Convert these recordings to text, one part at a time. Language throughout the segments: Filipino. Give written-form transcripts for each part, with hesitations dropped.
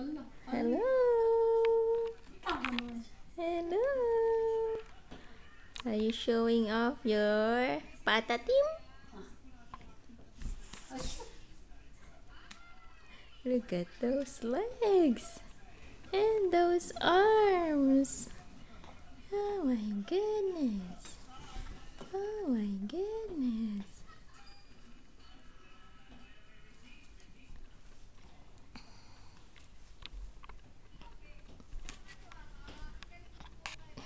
Hello. Hello. Are you showing off your patatim? Look at those legs and those arms. Oh my goodness. Oh my goodness.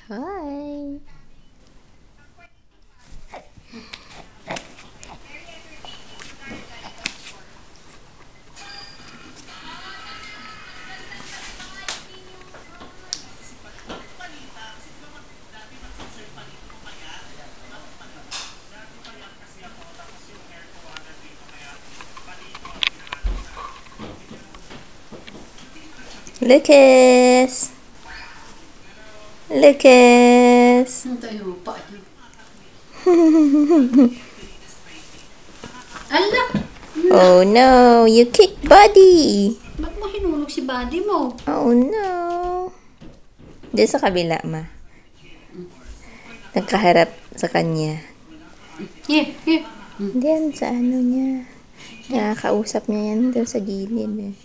Hi. Lucas. Lucas. Ala! Oh no, you kicked Buddy. Ba't mo hinulog si Buddy mo? Oh no. Diyan sa kabila, ma. Nagkaharap sa kanya. Here. Diyan sa ano niya. Nakakausap niya yan doon sa gilid eh.